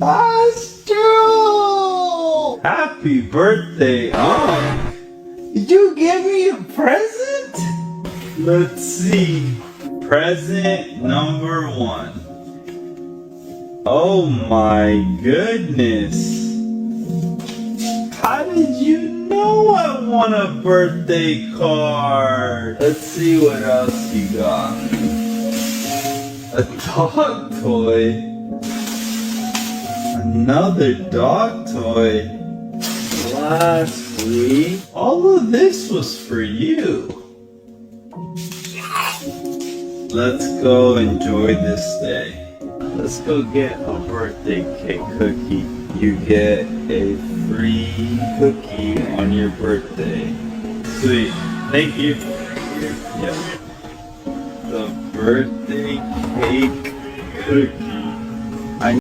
That's true! Happy birthday, Unc! Did you give me a present? Let's see. Present number 1. Oh my goodness. How did you know I want a birthday card? Let's see what else you got. A dog toy. Another dog toy. Last week, all of this was for you. Let's go enjoy this day. Let's go get a birthday cake cookie. You get a free cookie on your birthday. Sweet. Thank you. Yeah. The birthday cake cookie.